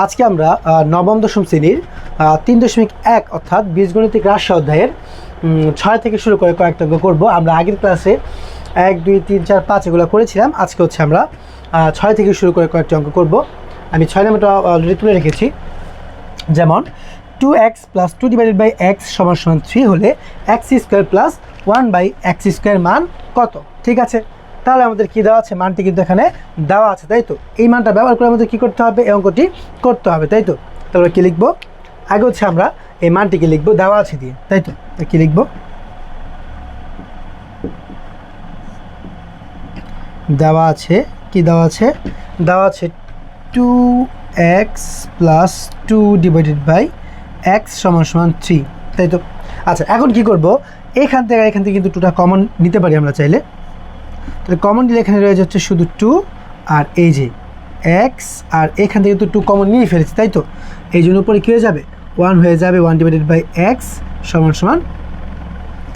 আজকে আমরা নবম দশম শ্রেণীর 3.1 অর্থাৎ বীজগণিতিক রাশি অধ্যায়ের 6 থেকে শুরু করে কয়েকটা অঙ্ক করবো। আমরা আগের ক্লাসে 1, 2, 3, 4, 5 এগুলো করেছিলাম। আজকে হচ্ছে আমরা 6 থেকে শুরু করে কয়েকটা অঙ্ক করব। আমি 6 নাম্বারটা অলরেডি তুলে রেখেছি। যেমন 2x + 2 / x = 3 হলে x² + 1/x² মান কত? ঠিক আছে, তাহলে আমাদের কি দেওয়া আছে? মানটি কিন্তু এখানে দেওয়া আছে, তাই তো? এই মানটা ব্যবহার করে আমাদের কী করতে হবে? এই অঙ্কটি করতে হবে, তাই তো? তাহলে কী লিখবো? আগে হচ্ছে আমরা এই মানটিকে লিখবো দেওয়া আছে দিয়ে, তাই তো? কী লিখবো? দেওয়া আছে, কি দেওয়া আছে? দেওয়া আছে 2x + 2 / x = 3, তাই তো? আচ্ছা, এখন কি করব? এখান থেকে কিন্তু 2টা কমন নিতে পারি আমরা চাইলে। তাহলে কমন নিলে এখানে রয়েছে হচ্ছে শুধু 2 আর এই যে x, আর এখান থেকে তো 2 কমন নিয়ে ফেলেছি, তাই তো? এই জন্য উপরে কী হয়ে যাবে? 1 হয়ে যাবে, 1 / x =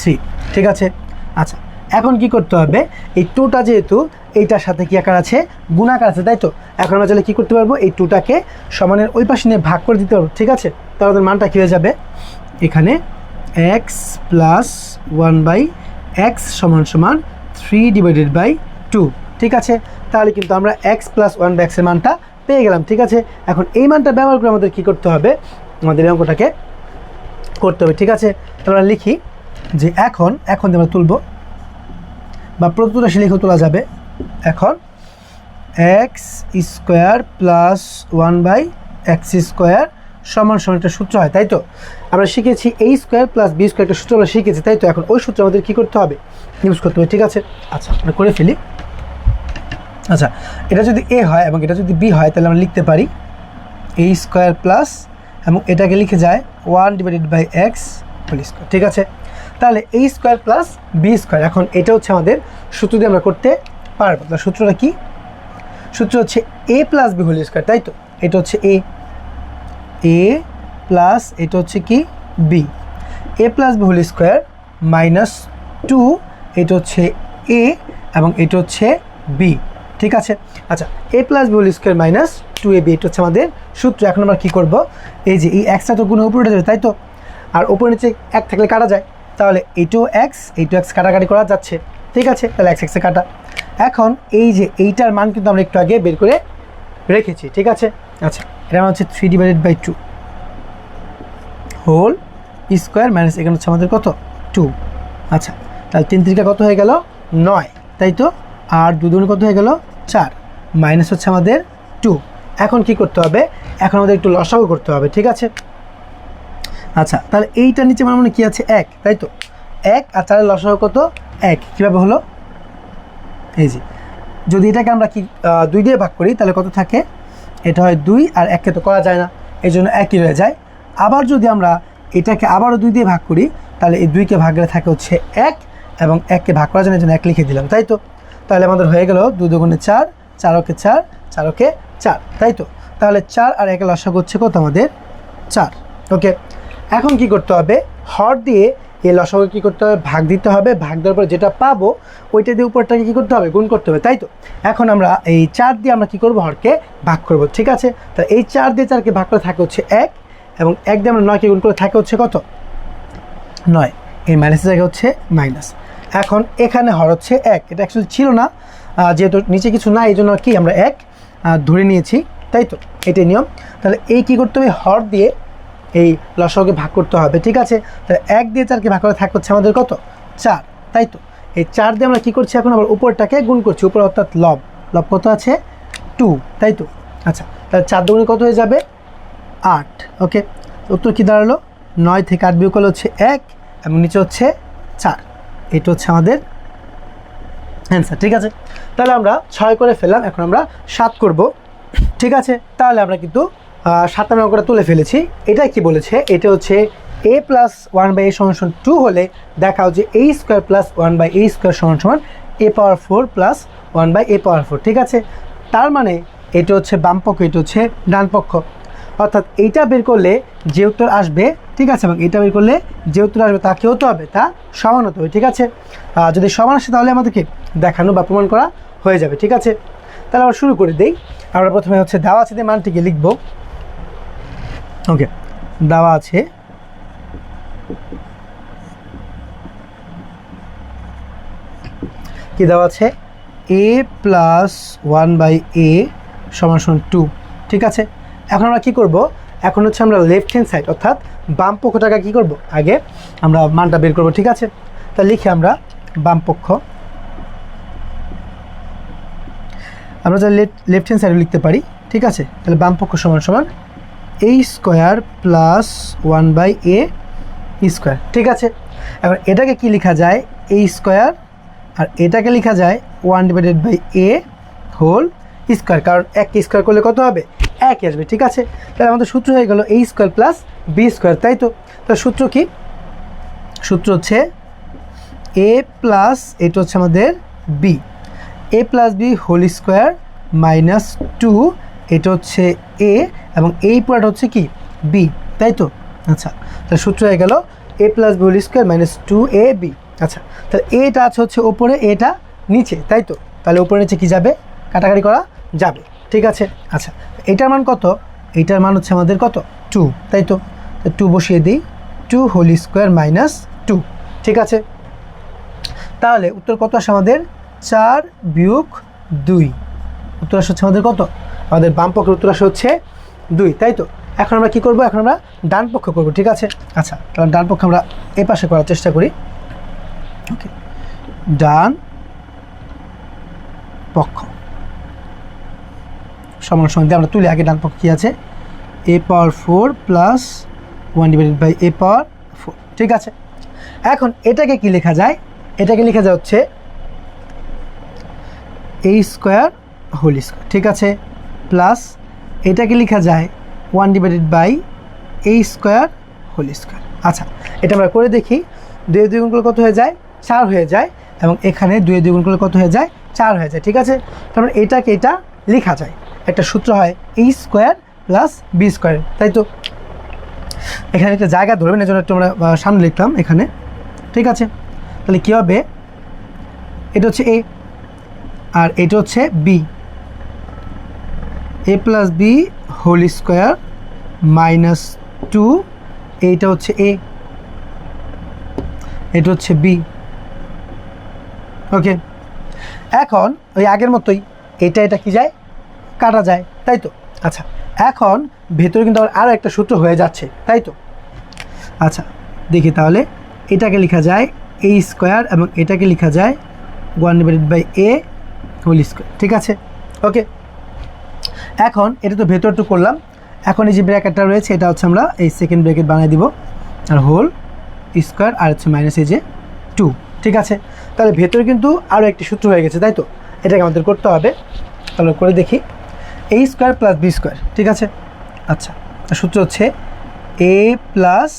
3, ঠিক আছে? আচ্ছা, এখন কি করতে হবে? এই 2টা যেহেতু এইটার সাথে কি আকার আছে? গুণাকার আছে, তাই তো? এখন আমরা চাইলে কী করতে পারবো? এই 2টাকে সমানের ওই পাশে নিয়ে ভাগ করে দিতে পারবো, ঠিক আছে? তাহলে আমাদের মানটা কী হয়ে যাবে? এখানে x + 1/x = 3 / 2, ঠিক আছে? তাহলে কিন্তু আমরা x + 1/x এর মানটা পেয়ে গেলাম, ঠিক আছে? এখন এই মানটা ব্যবহার করে আমাদের কী করতে হবে? আমাদের এই অঙ্কটাকে করতে হবে, ঠিক আছে? তাহলে আমরা লিখি যে এখন আমরা তুলব, বা প্রদত্ত রাশি লিখেও তোলা যাবে। এখন x² + 1/x² = একটা সূত্র হয়, তাই তো? আমরা শিখেছি a² + b² একটা সূত্র আমরা শিখেছি, তাই তো? এখন ওই সূত্র আমাদের কী করতে হবে? ইউজ করতে হবে, ঠিক আছে? আচ্ছা, আমরা করে ফেলি। আচ্ছা, এটা যদি a হয় এবং এটা যদি b হয়, তাহলে আমরা লিখতে পারি a² এবং এটাকে লিখে যায় 1 / x², ঠিক আছে? তাহলে a² + b², এখন এটা হচ্ছে আমাদের সূত্র দিয়ে আমরা করতে পারবো। তাহলে সূত্রটা কি? সূত্র হচ্ছে a + b², তাই তো? এটা হচ্ছে a প্লাস এটা হচ্ছে কি b, a + b² - 2, এটা হচ্ছে a এবং এটা হচ্ছে b, ঠিক আছে? আচ্ছা, a + b² - 2ab, এটা হচ্ছে আমাদের সূত্র। এখন আমরা কী করব? এই যে এই এক্সটা তো গুণ উপরে উঠে যাবে, তাই তো? আর উপরে নিচে 1 থাকলে কাটা যায়, তাহলে এইটাও x কাটাকাটি করা যাচ্ছে, ঠিক আছে? তাহলে x কাটা। এখন এই যে এইটার মান কিন্তু আমরা একটু আগে বের করে রেখেছি, ঠিক আছে? আচ্ছা, এটা হচ্ছে 3 / 2 হোল স্কোয়ার মাইনাস এখানে হচ্ছে আমাদের কত? 2। আচ্ছা, তাহলে 3 3 কত হয়ে গেল? 9, তাই তো? আর 2 2 কত হয়ে গেল? 4, মাইনাস হচ্ছে আমাদের 2। এখন কি করতে হবে? এখন আমাদের একটু লসাগু করতে হবে, ঠিক আছে? আচ্ছা, তাহলে এইটার নিচে মানে কি আছে? 1, তাই তো? 1 আর 4-এর লসাগু কত? 1। কীভাবে হলো? এই যে যদি এটাকে আমরা কি 2 দিয়ে ভাগ করি, তাহলে কত থাকে? এটা হয় 2, আর 1কে তো করা যায় না, এই জন্য 1ই রয়ে যায়। আবার যদি আমরা এটাকে আবারও 2 দিয়ে ভাগ করি, তাহলে এই 2কে ভাগ গেলে থাকে হচ্ছে 1, এবং 1কে ভাগ করার জন্য 1 লিখে দিলাম, তাই তো? তাহলে আমাদের হয়ে গেল 2 2 4, 4 × 4, 4 × 4, তাই তো? তাহলে 4 আর 1 লসাগু হচ্ছে কত আমাদের? 4, ওকে? এখন কি করতে হবে? হর দিয়ে এই লসাগুকে কী করতে হবে? ভাগ দিতে হবে। ভাগ দেওয়ার পরে যেটা পাবো ওইটা দিয়ে উপরটাকে কী করতে হবে? গুণ করতে হবে, তাই তো? এখন আমরা এই 4 দিয়ে আমরা কী করবো? হরকে ভাগ করব, ঠিক আছে? তা এই 4 দিয়ে 4কে ভাগ করে থাকে হচ্ছে 1, এবং 1 দিয়ে আমরা 9কে গুণ করে থাকে হচ্ছে কত? 9। এই মাইনাসের জায়গায় হচ্ছে মাইনাস। এখন এখানে হর হচ্ছে 1, এটা অ্যাকচুয়ালি ছিল না, যেহেতু নিচে কিছু না, এই জন্য কি আমরা 1 ধরে নিয়েছি, তাই তো? এটাই নিয়ম। তাহলে এই কী করতে হবে? হর দিয়ে এই লসাগুকে ভাগ করতে হবে, ঠিক আছে? তাহলে 1 দিয়ে 4কে ভাগ করে থাকে হচ্ছে আমাদের কত? 4, তাই তো? এই 4 দিয়ে আমরা কী করছি? এখন আবার উপরটাকে গুণ করছি, উপর অর্থাৎ লব কত আছে? 2, তাই তো? আচ্ছা, তাহলে 4 দুগুণে কত হয়ে যাবে? 8, ওকে? উত্তর কী দাঁড়ালো? 9 থেকে 8 বিয়োগ করলে হচ্ছে 1, এবং নিচে হচ্ছে 4। এটা হচ্ছে আমাদের অ্যান্সার, ঠিক আছে? তাহলে আমরা 6 করে ফেললাম, এখন আমরা 7 করব, ঠিক আছে? তাহলে আমরা কিন্তু 7 নম্বর অঙ্কটা তুলে ফেলেছি। এটা কি বলেছে? এটা হচ্ছে a + 1/a = 2 হলে দেখাও যে a² + 1/a² = a⁴ + 1/a⁴, ঠিক আছে? তার মানে এটা হচ্ছে বাম পক্ষ, এটা হচ্ছে ডান পক্ষ, অর্থাৎ এইটা বের করলে যে উত্তর আসবে, ঠিক আছে? এবং এটা বের করলে যে উত্তর আসবে তা কী হতে হবে? তা সমান হতে হবে, ঠিক আছে? যদি সমান আসে তাহলে আমাদেরকে দেখানো বা প্রমাণ করা হয়ে যাবে, ঠিক আছে? তাহলে আমরা শুরু করে দিই। আমরা প্রথমে হচ্ছে দেওয়া আছে দিয়ে মানটিকে লিখব। ওকে, দেওয়া আছে কি দেওয়া আছে a প্লাস 1/a সমান সমান 2। ঠিক আছে, এখন আমরা কি করব, এখন হচ্ছে আমরা লেফট হ্যান্ড সাইড অর্থাৎ বাম পক্ষটাকে কি করব, আগে আমরা মানটা বের করব। ঠিক আছে, তা লিখি আমরা বাম পক্ষ, আমরা যা লেফট হ্যান্ড সাইডে লিখতে পারি। ঠিক আছে, তাহলে বাম পক্ষ সমান সমান a square plus 1/a square. ঠিক আছে, এখন এটাকে কি লেখা যায় a স্কোয়ার, আর এটাকে লেখা যায় 1/a হোল স্কোয়ার, কারণ এক স্কোয়ার করলে কত হবে, এক আসবে। ঠিক আছে, তাহলে আমাদের সূত্র হয়ে গেল a square plus b square, তাই তো। তার সূত্র কি, সূত্র হচ্ছে a প্লাস, এটা হচ্ছে আমাদের b, a plus b whole square minus 2, এটা হচ্ছে a এবং এই পুরোটা হচ্ছে কি b, তাই তো। আচ্ছা, তাহলে সূত্র হয়ে গেল a plus b whole square minus 2ab। আচ্ছা, তাহলে এটা আছে হচ্ছে ওপরে, এটা নিচে, তাই তো। তাহলে উপরে নিচে কি যাবে, কাটাকাটি করা যাবে। ঠিক আছে, আচ্ছা এটার মান কত, এইটার মান হচ্ছে আমাদের কত 2, তাই তো। 2 বসিয়ে দিই, 2 হোল স্কোয়ার মাইনাস 2। ঠিক আছে, তাহলে উত্তর কত আসে আমাদের 4 বিয়োগ 2। উত্তর আসে হচ্ছে আমাদের কত, আমাদের বাম পক্ষের উত্তর আসে হচ্ছে 2, তাই তো। এখন আমরা কি করব, এখন আমরা ডান পক্ষ করব। ঠিক আছে, আচ্ছা তাহলে ডান পক্ষ আমরা এ পাশে করার চেষ্টা করি। ওকে, ডান পক্ষ সমান সমান দিয়ে আমরা তুলি, আগে ডান পক্ষ কী আছে a পাওয়ার 4 প্লাস 1/a পাওয়ার 4। ঠিক আছে, এখন এটাকে কি লেখা যায়, এটাকে লেখা যায় হচ্ছে a স্কোয়ার হোল স্কোয়ার। ঠিক আছে, প্লাস এটাকে লেখা যায় 1/a স্কোয়ার হোল স্কোয়ার। আচ্ছা, এটা আমরা করে দেখি, 2 2 গুণ করলে কত হয়ে যায়, 4 হয়ে যায়, এবং এখানে 2 2 গুণ করলে কত হয়ে যায়, 4 হয়ে যায়। ঠিক আছে, তারপর এটাকে এটা লেখা যায়, একটা সূত্র হয় a square plus b square, তাই তো। এখানে একটা জায়গা ধরবেন, এই জন্য একটু আমরা সামনে লিখলাম এখানে। ঠিক আছে, তাহলে কী হবে, এটা হচ্ছে a আর এটা হচ্ছে b, a plus b whole square minus 2, এইটা হচ্ছে a, এটা হচ্ছে b। ওকে, এখন ওই আগের মতোই এটা কি যায়, কাটা যায়, তাই তো। আচ্ছা, এখন ভেতরে কিন্তু আরও একটা সূত্র হয়ে যাচ্ছে, তাই তো। আচ্ছা দেখি, তাহলে এটাকে লেখা যায় a স্কোয়ার এবং এটাকে লেখা যায় 1/a হোল স্কোয়ার। ঠিক আছে, ওকে, এখন এটা তো ভেতরটু করলাম, এখন এই যে ব্র্যাকেটটা রয়েছে এটা হচ্ছে আমরা এই সেকেন্ড ব্র্যাকেট বানিয়ে দিব, আর হোল স্কোয়ার আর হচ্ছে মাইনাস এই যে 2। ঠিক আছে, তাহলে ভেতরে কিন্তু আরও একটি সূত্র হয়ে গেছে, তাই তো। এটাকে আমাদের করতে হবে, তাহলে করে দেখি a square plus b square. ঠিক আছে, আচ্ছা সূত্র হচ্ছে a plus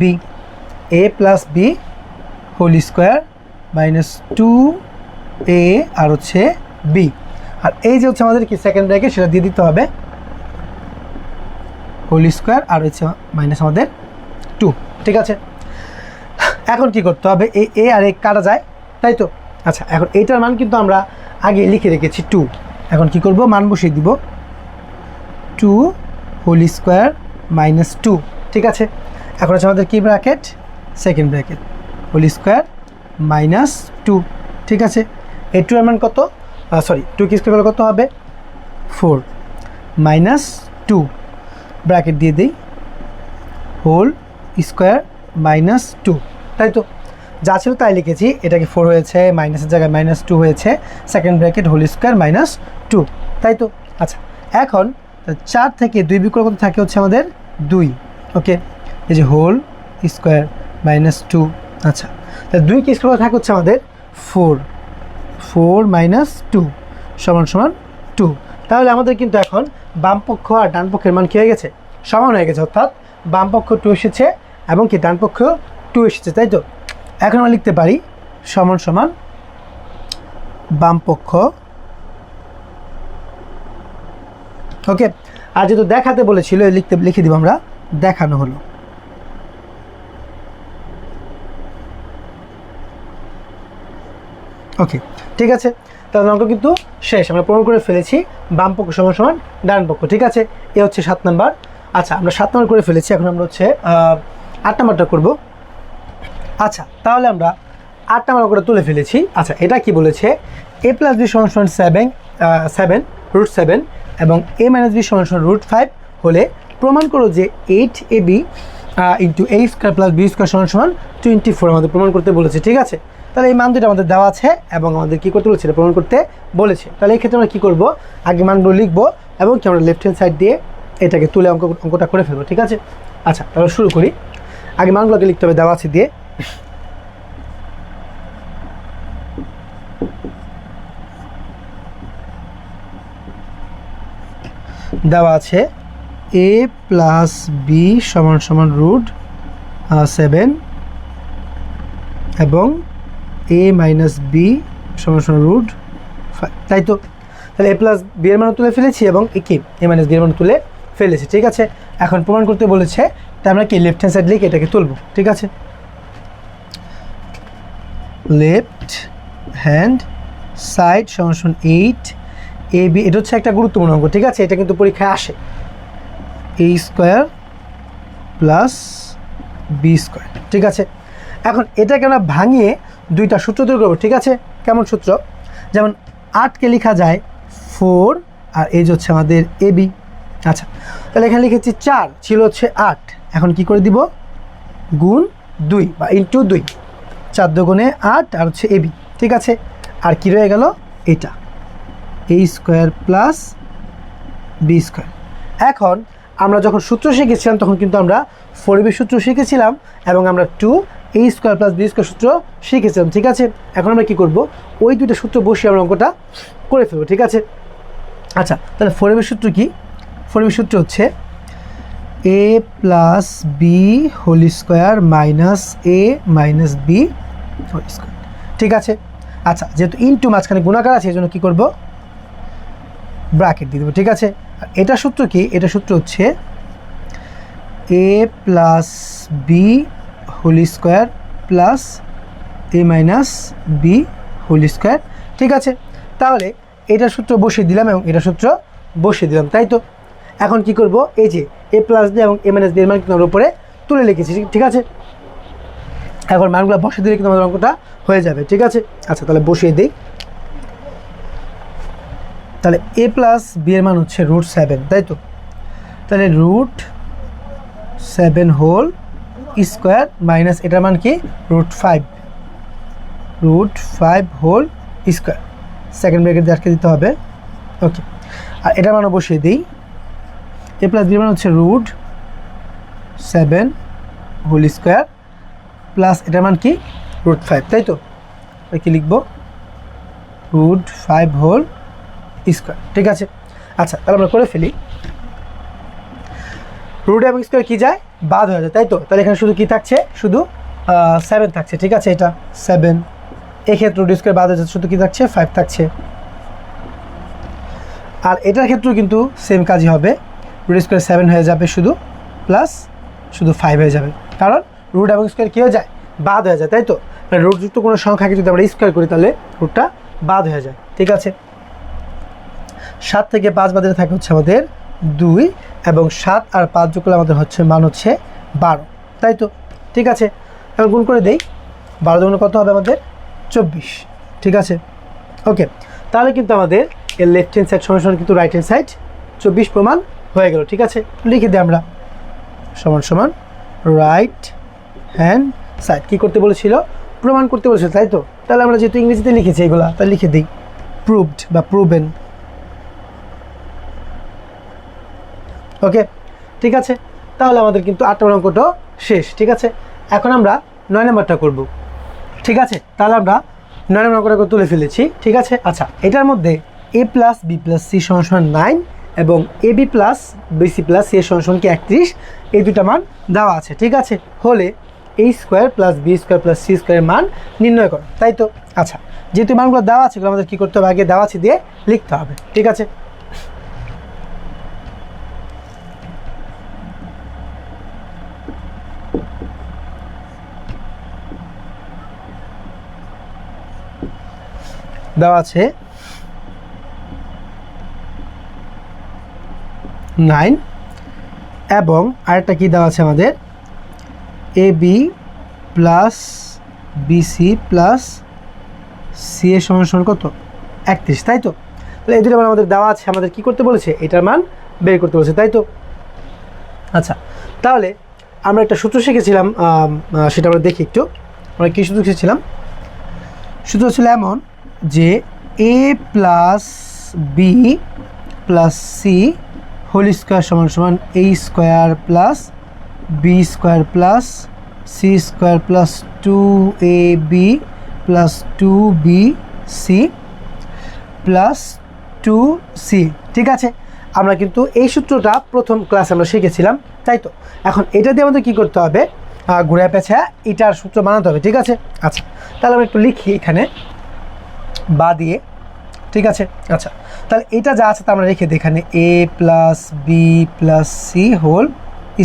b whole square minus 2a আর হচ্ছে b, আর এই যে হচ্ছে আমাদের কি সেকেন্ড ব্র্যাকেট সেটা দিয়ে দিতে হবে, হোল স্কোয়ার আর হচ্ছে মাইনাস আমাদের 2। ঠিক আছে, এখন কি করতে হবে, এই a আর a কাটা যায়, তাই তো। আচ্ছা, এখন এইটার মান কিন্তু আমরা আগে লিখে রেখেছি 2, এখন কি করব, মান বসিয়ে দিব 2 হোল স্কোয়ার মাইনাস 2। ঠিক আছে, এখন হচ্ছে আমাদের কি bracket, second bracket whole square minus 2। ঠিক আছে, এই 2 এর মান কত, সরি 2 কি স্কোয়ার কত হবে 4 মাইনাস 2, ব্র্যাকেট দিয়ে দিই হোল স্কোয়ার মাইনাস 2, তাই তো। যা ছিল তাই লিখেছি, এটা কি 4 হয়েছে, মাইনাসের জায়গায় মাইনাস 2 হয়েছে, second bracket whole square minus 2, তাই তো। আচ্ছা, এখন 4 থেকে 2 বিয়োগ করলে কত থাকে হচ্ছে আমাদের 2। ওকে, এই যে হোল স্কোয়ার মাইনাস 2। আচ্ছা, তাহলে 2 কি স্কোয়ার থাকে হচ্ছে আমাদের 4 মাইনাস 2 সমান সমান 2। তাহলে আমাদের কিন্তু এখন বাম পক্ষ আর ডান পক্ষের মান কী হয়ে গেছে, সমান হয়ে গেছে, অর্থাৎ বাম পক্ষ 2 এসেছে এবং কি ডান পক্ষ 2 এসেছে, তাই তো। এখন আমরা লিখতে পারি সমান সমান বাম পক্ষ, ওকে। আর যেহেতু দেখাতে বলেছিল লিখে দিব আমরা, দেখানো হলো। ওকে, ঠিক আছে, তাহলে অঙ্ক কিন্তু শেষ, আমরা প্রমাণ করে ফেলেছি বাম পক্ষ সমান সমান ডান পক্ষ। ঠিক আছে, এ হচ্ছে 7 নাম্বার আচ্ছা আমরা 7 নম্বর করে ফেলেছি, এখন আমরা হচ্ছে 8 নম্বরটা করব। আচ্ছা তাহলে আমরা 8 নম্বর করে তুলে ফেলেছি। আচ্ছা এটা কি বলেছে, a + b = 7 √7 এবং a - b = √5 হলে প্রমাণ করো যে 8ab * a² + b² = 24 আমাদের প্রমাণ করতে বলেছে। ঠিক আছে, তাহলে এই মান দুটো আমাদের দেওয়া আছে এবং আমাদের কী করতে বলেছে, প্রমাণ করতে বলেছে। তাহলে এই ক্ষেত্রে আমরা কী করবো, আগে মানগুলো লিখবো এবং কি আমরা লেফট হ্যান্ড সাইড দিয়ে এটাকে তুলে অঙ্কটা করে ফেলবো। ঠিক আছে, আচ্ছা তাহলে শুরু করি। আগে মানগুলোকে লিখতে হবে দেওয়া আছে দিয়ে। দেওয়া আছে a + b = √7 এবং a - b = √5, তাই তো? তাহলে a + b এর মান তুলে ফেলেছি এবং a - b এর মান তুলে ফেলেছি। ঠিক আছে, এখন প্রমাণ করতে বলেছে, তাই আমরা কি লেফট হ্যান্ড সাইড লিখে এটাকে তুলবো। ঠিক আছে, লেফট হ্যান্ড সাইড = 8ab, এটা হচ্ছে একটা গুরুত্বপূর্ণ অঙ্ক। ঠিক আছে, এটা কিন্তু পরীক্ষায় আসে, a² + b²। ঠিক আছে, এখন এটাকে আমরা ভাঙিয়ে দুইটা সূত্র তৈরি করবো। ঠিক আছে, কেমন সূত্র, যেমন 8কে লেখা যায় 4 আর এই যে হচ্ছে আমাদের ab। আচ্ছা তাহলে এখানে লিখেছি 4, ছিল হচ্ছে 8, এখন কি করে দিব, গুণ 2 বা ইন্টু 2, 4 × 8 আর হচ্ছে ab। ঠিক আছে, আর কি রয়ে গেল, এটা a² + b²। এখন আমরা যখন সূত্র শিখেছিলাম তখন কিন্তু আমরা 4ab সূত্র শিখেছিলাম এবং আমরা 2a² + b² সূত্র শিখেছিলাম। ঠিক আছে, এখন আমরা কি করব, ওই দুটো সূত্র বসিয়ে আমরা অঙ্কটা করে ফেলবো। ঠিক আছে, আচ্ছা তাহলে 4ab সূত্র কি, 4ab সূত্র হচ্ছে a + b² - a - b²। ঠিক আছে, আচ্ছা যেহেতু ইনটু মাঝখানে গুণাকার আছে এই জন্য কী করবো, ব্র্যাকেট দিয়ে দেবো। ঠিক আছে, আর এটা সূত্র কি, এটা সূত্র হচ্ছে a + b² + a - b²। ঠিক আছে, তাহলে এটা সূত্র বসিয়ে দিলাম এবং এটা সূত্র বসিয়ে দিলাম, তাই তো? এখন কি করব, এই যে a + b এবং a - b এর মান কিন্তু আমরা উপরে তুলে লিখেছি। ঠিক আছে, এখন মানগুলো বসিয়ে দিলে কিন্তু আমাদের অঙ্কটা হয়ে যাবে। ঠিক আছে, আচ্ছা তাহলে বসিয়ে দিই। তাহলে a + b এর মান হচ্ছে √7, তাই তো? তাহলে √7² মাইনাস এটার মান কি, √5 হোল স্কোয়ার, সেকেন্ড ব্র্যাকেট দিয়ে আটকে দিতে হবে। ওকে, আর এটার মানও বসিয়ে দিই। a + b এর মান হচ্ছে √7² প্লাস এটার মান কি, √5, তাই তো? কি লিখবো, √5² ঠিক আছে, আচ্ছা তাহলে আমরা করে ফেলি। √ এবং স্কোয়ার কী যায়, বাদ হয়ে যায়, তাই তো? তাহলে এখানে শুধু কী থাকছে, শুধু 7 থাকছে। ঠিক আছে, এটা 7, এক্ষেত্রে √ বাদ হয়ে যাচ্ছে, শুধু কী থাকছে, 5 থাকছে। আর এটার ক্ষেত্রেও কিন্তু সেম কাজই হবে, √ 7 হয়ে যাবে শুধু, প্লাস শুধু 5 হয়ে যাবে, কারণ √ এবং স্কোয়ার কী হয়ে যায়, বাদ হয়ে যায়, তাই তো? √ কোনো সংখ্যাকে যদি আমরা স্কোয়ার করি তাহলে √ বাদ হয়ে যায়। ঠিক আছে, 7 থেকে 5 বাদে থাকে হচ্ছে আমাদের 2 এবং 7 আর 5 যোগ করলে আমাদের হচ্ছে মান হচ্ছে 12, তাই তো? ঠিক আছে, এখন গুণ করে দেই, 12 গুণ কত হবে আমাদের, 24। ঠিক আছে, ওকে, তাহলে কিন্তু আমাদের এর লেফট হ্যান্ড সাইড সমান কিন্তু রাইট হ্যান্ড সাইড 24 প্রমাণ হয়ে গেল। ঠিক আছে, লিখে দিই আমরা, সমান রাইট হ্যান্ড সাইড কী করতে বলেছিল, প্রমাণ করতে বলেছিল, তাই তো? তাহলে আমরা যেহেতু ইংরেজিতে লিখেছি এগুলা, তাহলে লিখে দিই প্রুভড বা প্রুভেন। ওকে, ঠিক আছে, তাহলে আমাদের কিন্তু 8 নম্বর অঙ্কটাও শেষ। ঠিক আছে, এখন আমরা 9 নম্বরটা করব। ঠিক আছে, তাহলে আমরা 9 নম্বর অঙ্কটা তুলে ফেলেছি। ঠিক আছে, আচ্ছা এটার মধ্যে a + b + c = 9 এবং ab + bc + c = কি 31, এই দুটা মান দেওয়া আছে। ঠিক আছে, হলে a² + b² + c² এর মান নির্ণয় করো, তাই তো? আচ্ছা যেহেতু মানগুলো দেওয়া আছে এগুলো আমাদের কী করতে হবে, আগে দেওয়া আছে দিয়ে লিখতে হবে। ঠিক আছে, দেওয়া আছে 9 এবং আরেকটা কি দেওয়া আছে আমাদের a b plus bc plus c এর সমান সমান কত 31, তাই তো? তাহলে এই দুটো মান আমাদের দেওয়া আছে, আমাদের কি করতে বলেছে এটার মান বের করতে বলেছে, তাই তো? আচ্ছা, তাহলে আমরা একটা সূত্র শিখেছিলাম, সেটা আমরা দেখি একটু। আমরা কী সূত্র শিখেছিলাম? সূত্র ছিল এমন যে a plus b plus c whole square সমান সমান a square plus b square plus c square plus 2ab plus 2bc plus 2c। ঠিক আছে, আমরা কিন্তু এই সূত্রটা প্রথম ক্লাসে আমরা শিখেছিলাম, তাই তো? এখন এটা দিয়ে আমাদের কী করতে হবে? ঘুরে পেঁচা এটার সূত্র বানাতে হবে, ঠিক আছে? আচ্ছা, তাহলে আমরা একটু লিখি এখানে বা দিয়ে, ঠিক আছে? আচ্ছা, তাহলে এটা যা আছে তা আমরা রেখে দিই এখানে a plus b plus c whole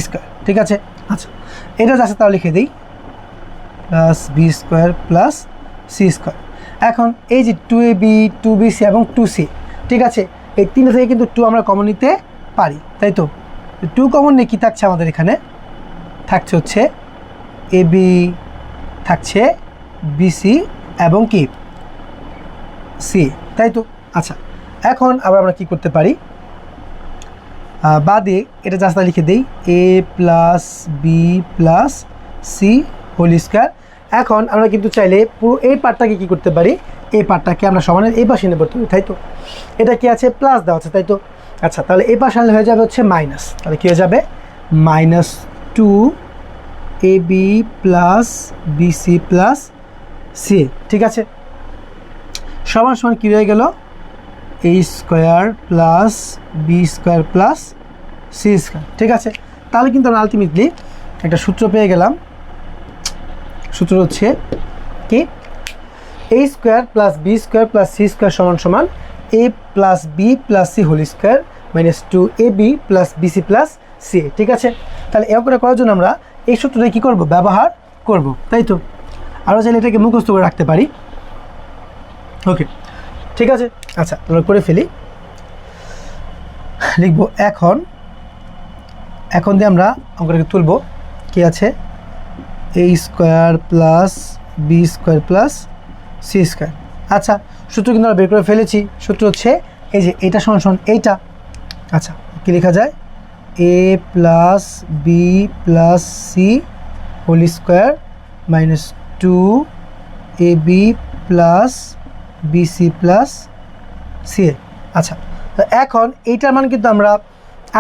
square, ঠিক আছে? আচ্ছা, এটা যা আছে তাও লিখে দিই plus b square plus c square. এখন এই যে 2ab 2bc এবং 2c, ঠিক আছে, এই তিনটা থেকে কিন্তু 2 আমরা কমন নিতে পারি, তাই তো? 2 কমন নিয়ে কী থাকছে আমাদের এখানে? থাকছে হচ্ছে ab, থাকছে bc এবং কি c, তাই তো? আচ্ছা, এখন আবার আমরা কি করতে পারি? বাদে এটা জাস্ট লিখে দিই a plus b plus c whole square. এখন আমরা কিন্তু চাইলে পুরো এই পার্টটাকে কী করতে পারি? এই পার্টটাকে আমরা সমানের এই পাশে নিয়ে পড়তে পারি, তাই তো? এটা কি আছে? প্লাস দেওয়া আছে, তাই তো? আচ্ছা, তাহলে এই পাশে আনলে হয়ে যাবে হচ্ছে মাইনাস। তাহলে কী হয়ে যাবে? -2ab plus bc plus c, ঠিক আছে? সমান সমান কী হয়ে গেল? A square plus b square plus c square, ঠিক আছে? তাহলে কিন্তু আমরা আলটিমেটলি একটা সূত্র পেয়ে গেলাম। সূত্র হচ্ছে কি? A square plus b square plus c square সমান সমান a plus b plus c whole square minus 2ab plus bc plus c, ঠিক আছে? তাহলে এ করে করার জন্য আমরা এই সূত্রটা কী করব? ব্যবহার করব, তাই তো? আরও চাইলে এটাকে মুখস্থ করে রাখতে পারি। ওকে, ঠিক আছে? আচ্ছা, আমরা করে ফেলি, লিখব এখন দিয়ে আমরা অঙ্কটাকে তুলব। কি আছে? A square plus b square plus c square. আচ্ছা, সূত্র কিন্তু আমরা বের করে ফেলেছি। সূত্র হচ্ছে এই যে এটা সমান সমান এইটা। আচ্ছা, কী লেখা যায়? A plus b plus c whole square minus 2ab plus bc plus c. আচ্ছা, তো এখন এইটার মান কিন্তু আমরা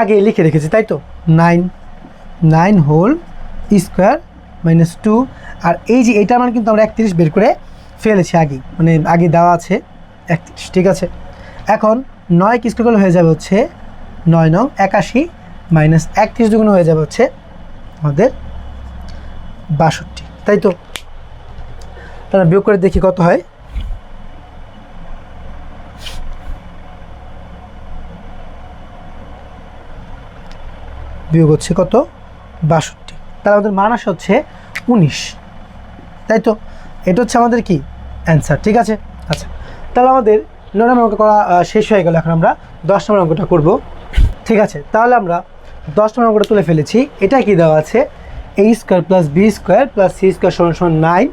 আগে লিখে রেখেছি, তাই তো? 9 হোল স্কোয়ার মাইনাস 2, আর এই যে এইটার মান কিন্তু আমরা 31 বের করে ফেলেছি আগেই, মানে আগে দেওয়া আছে 31, ঠিক আছে? এখন 9 কি স্কোয়ার করলে হয়ে যাবে হচ্ছে 9 নং 81 মাইনাস 31 দুগুণ হয়ে যাবে হচ্ছে আমাদের 62, তাই তো? তাহলে বিয়োগ করে দেখি কত হয়। বিয়োগ হচ্ছে কত? 62। তাহলে আমাদের মান আসা হচ্ছে 19, তাই তো? এটা হচ্ছে আমাদের কি অ্যান্সার, ঠিক আছে? আচ্ছা, তাহলে আমাদের 9 নম্বর অঙ্ক করা শেষ হয়ে গেল। এখন আমরা 10 নম্বর অঙ্কটা করব, ঠিক আছে? তাহলে আমরা 10 নম্বর অঙ্কটা তুলে ফেলেছি। এটা কি দেওয়া আছে? A square plus b square plus c square সমান সমান 9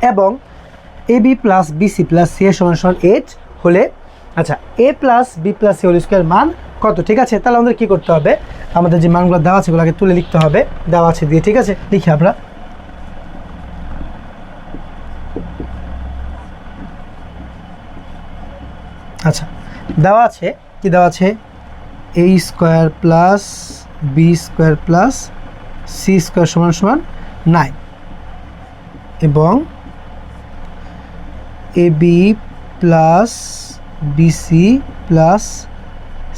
এবং a b plus bc plus c এর সমান সমান 8 হলে, আচ্ছা, a plus b plus c whole square মান কত? ঠিক আছে, তাহলে আমাদের কী করতে হবে? আমাদের যে মানগুলো দেওয়া আছে এগুলোকে তুলে লিখতে হবে, দেওয়া আছে দিয়ে, ঠিক আছে? লিখি আমরা। আচ্ছা, দেওয়া আছে কি? দেওয়া আছে a square plus b square plus c square সমান সমান 9 এবং a b plus bc plus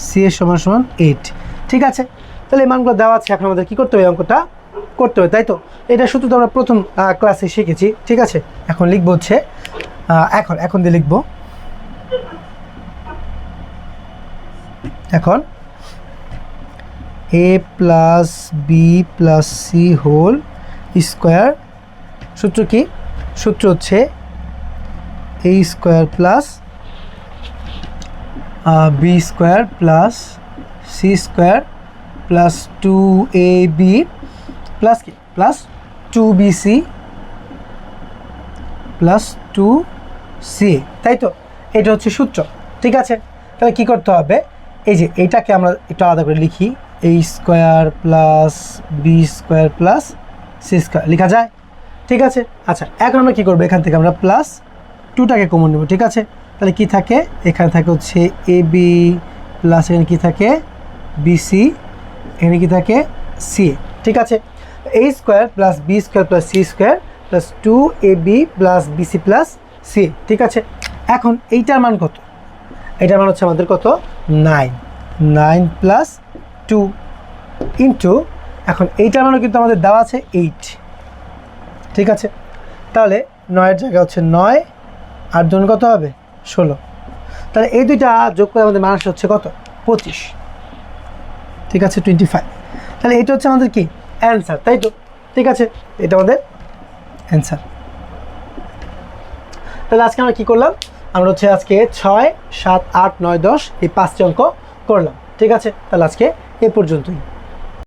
c এর সমান সমান 8, ঠিক আছে? তাহলে এই মানগুলো দেওয়া আছে। এখন আমাদের কী করতে হবে? অঙ্কটা করতে হবে, তাই তো? এটা শুধু তো আমরা প্রথম ক্লাসে শিখেছি, ঠিক আছে? এখন লিখবো হচ্ছে এখন দিয়ে লিখবো এখন a plus b plus c whole square. সূত্র কি? সূত্র হচ্ছে a square plus b square plus c square plus 2ab plus কি প্লাস 2bc প্লাস 2ca, তাই তো? এটা হচ্ছে সূত্র, ঠিক আছে? তাহলে কী করতে হবে, এই যে এইটাকে আমরা একটু আলাদা করে লিখি, a square plus b square plus c square লেখা যায়, ঠিক আছে? আচ্ছা, এখন আমরা কী করবো, এখান থেকে আমরা প্লাস 2টাকে কমন নেব, ঠিক আছে? তাহলে কি থাকে, এখানে থাকে হচ্ছে এ বি প্লাস এখানে কী থাকে বিসি, এখানে কি থাকে সি, ঠিক আছে? A square plus b square plus c square plus 2ab plus bc plus c, ঠিক আছে? এখন এইটার মান কত? এটার মান হচ্ছে আমাদের কত, 9 প্লাস 2 ইন্টু, এখন এইটার মানও কিন্তু আমাদের দেওয়া আছে 8, ঠিক আছে? তাহলে 9-এর জায়গা হচ্ছে 9 আর 2 কত হবে 16, তাহলে এই দুইটা যোগ করে আমাদের মান হচ্ছে কত 25, ঠিক আছে? 25। তাহলে এটা হচ্ছে আমাদের কি অ্যান্সার, তাই তো? ঠিক আছে, এটা আমাদের অ্যান্সার। তাহলে আজকে আমরা কী করলাম, আমরা হচ্ছে আজকে 6, 7, 8, 9, 10 এই 5টি অঙ্ক করলাম, ঠিক আছে? তাহলে আজকে এ পর্যন্তই।